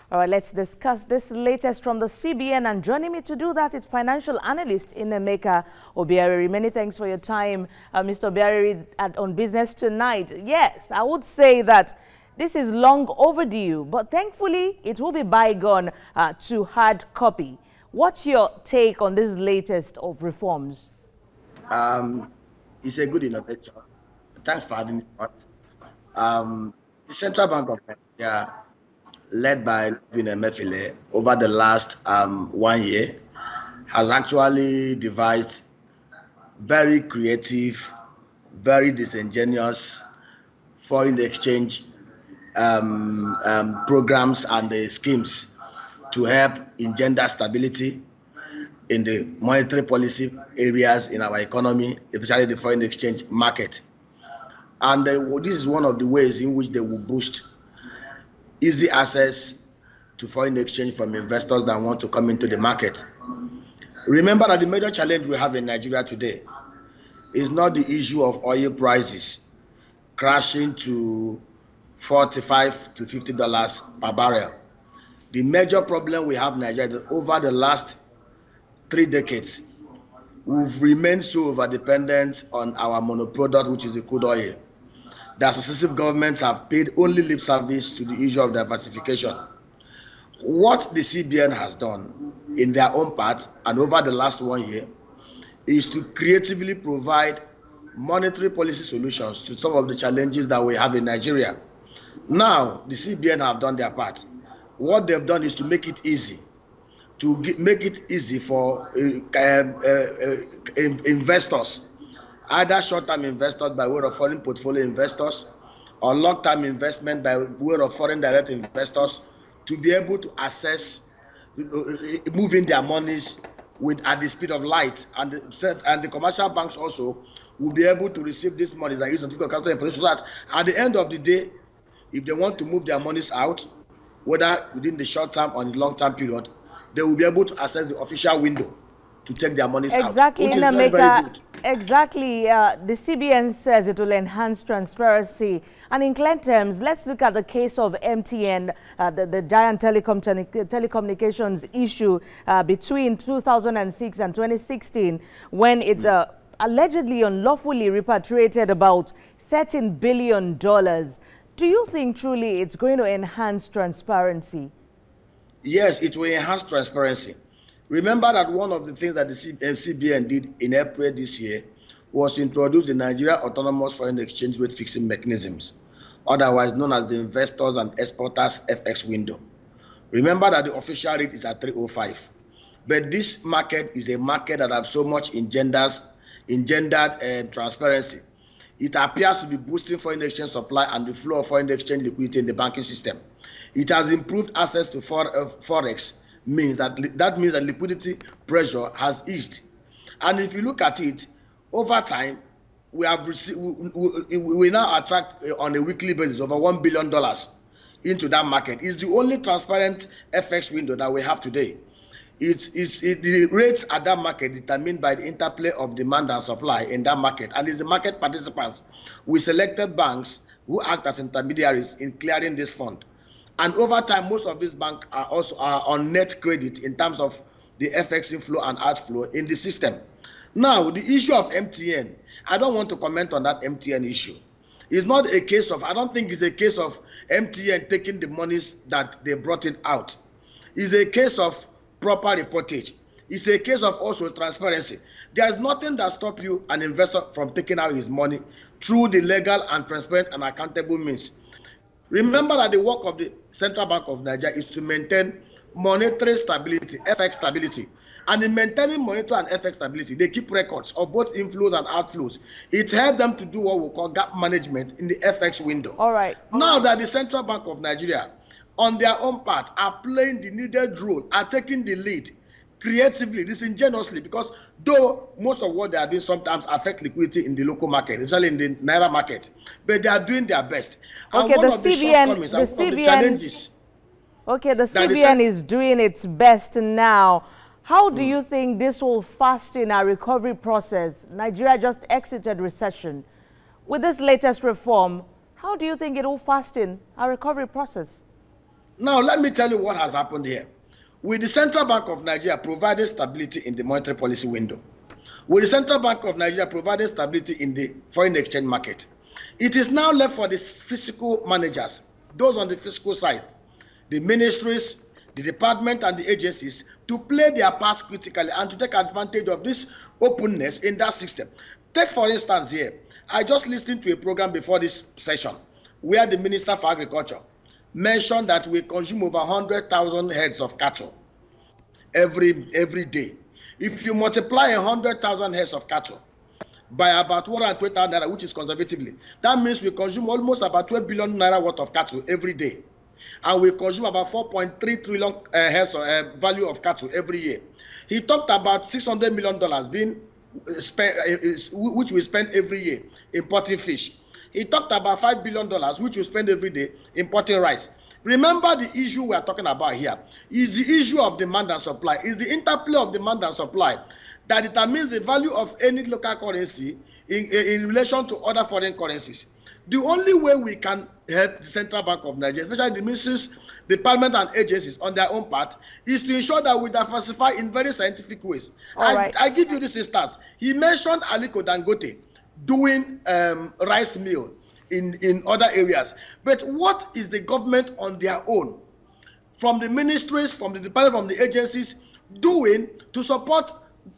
All right, let's discuss this latest from the CBN, and joining me to do that is financial analyst Nnaemeka Obiaraeri. Many thanks for your time, Mr. Obiaraeri, on Business Tonight. Yes, I would say that this is long overdue, but thankfully it will be bygone to hard copy. What's your take on this latest of reforms? It's a good innovation. Thanks for having me. The Central Bank of Nigeria, led by Nnaemeka, over the last 1 year, has actually devised very creative, very disingenuous foreign exchange programs and schemes to help engender stability in the monetary policy areas in our economy, especially the foreign exchange market. And this is one of the ways in which they will boost easy access to foreign exchange from investors that want to come into the market. Remember that the major challenge we have in Nigeria today is not the issue of oil prices crashing to $45 to $50 per barrel. The major problem we have in Nigeria is that over the last 3 decades, we've remained so over-dependent on our monoproduct, which is the crude oil, that successive governments have paid only lip service to the issue of diversification. What the CBN has done in their own part and over the last 1 year is to creatively provide monetary policy solutions to some of the challenges that we have in Nigeria. Now, the CBN have done their part. What they've done is to make it easy, for investors, either short-term investors by way of foreign portfolio investors or long-term investment by way of foreign direct investors, to be able to access moving their monies at the speed of light, and the commercial banks also will be able to receive these monies that use certificate of capital information, so that at the end of the day, if they want to move their monies out, whether within the short term or the long term period, they will be able to access the official window to take their monies out. Exactly, Nnaemeka. Exactly. The CBN says it will enhance transparency. And in clear terms, let's look at the case of MTN, the giant telecommunications issue between 2006 and 2016, when it allegedly unlawfully repatriated about $13 billion. Do you think truly it's going to enhance transparency? Yes, it will enhance transparency. Remember that one of the things that the CBN did in April this year was introduce the Nigeria Autonomous Foreign Exchange Rate Fixing Mechanisms, otherwise known as the Investors and Exporters FX window. Remember that the official rate is at 305. But this market is a market that has so much engendered transparency. It appears to be boosting foreign exchange supply and the flow of foreign exchange liquidity in the banking system. It has improved access to forex. Means that liquidity pressure has eased. And if you look at it, over time, we have received, we now attract on a weekly basis over $1 billion into that market. It's the only transparent FX window that we have today. The rates at that market determined by the interplay of demand and supply in that market, and it's the market participants. We selected banks who act as intermediaries in clearing this fund. And over time, most of these banks are also on net credit in terms of the FX inflow and outflow in the system. Now, the issue of MTN, I don't want to comment on that MTN issue. It's not a case of, I don't think it's a case of MTN taking the monies that they brought it out. It's a case of proper reportage. It's a case of also transparency. There's nothing that stops you, an investor, from taking out his money through the legal and transparent and accountable means. Remember that the work of the Central Bank of Nigeria is to maintain monetary stability, FX stability. And in maintaining monetary and FX stability, they keep records of both inflows and outflows. It helps them to do what we call gap management in the FX window. All right. Now that the Central Bank of Nigeria, on their own part, are playing the needed role, are taking the lead creatively, disingenuously, because though most of what they are doing sometimes affect liquidity in the local market, especially in the Naira market, but they are doing their best. Okay, and one of the shortcomings and one of the challenges. Okay, the CBN is doing its best now. How do you think this will fasten our recovery process? Nigeria just exited recession. With this latest reform, how do you think it will fasten our recovery process? Now, let me tell you what has happened here. With the Central Bank of Nigeria providing stability in the monetary policy window, with the Central Bank of Nigeria providing stability in the foreign exchange market, it is now left for the fiscal managers, those on the fiscal side, the ministries, the department, and the agencies, to play their parts critically and to take advantage of this openness in that system. Take, for instance, here, I just listened to a program before this session where the Minister for Agriculture mentioned that we consume over 100,000 heads of cattle every day. If you multiply 100,000 heads of cattle by about 120,000 naira, which is conservatively, that means we consume almost about 12 billion naira worth of cattle every day. And we consume about 4.3 trillion heads of value of cattle every year. He talked about $600 million being spent, which we spend every year importing fish. He talked about $5 billion, which we spend every day importing rice. Remember, the issue we are talking about here is the issue of demand and supply. Is the interplay of demand and supply that determines the value of any local currency in relation to other foreign currencies. The only way we can help the Central Bank of Nigeria, especially the ministries, the parliament, and agencies on their own part, is to ensure that we diversify in very scientific ways. I give you this instance. He mentioned Aliko Dangote doing rice mill in other areas. But what is the government on their own, from the ministries, from the department, from the agencies, doing to support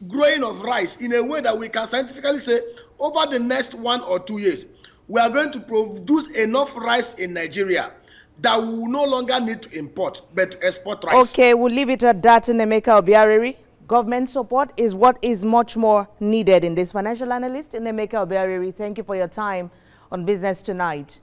growing of rice in a way that we can scientifically say over the next 1 or 2 years, we are going to produce enough rice in Nigeria that we will no longer need to import, but to export rice. Okay, we'll leave it at that, Nnaemeka Obiaraeri. Government support is what is much more needed in this. Financial analyst Nnaemeka Obiaraeri, thank you for your time on Business Tonight.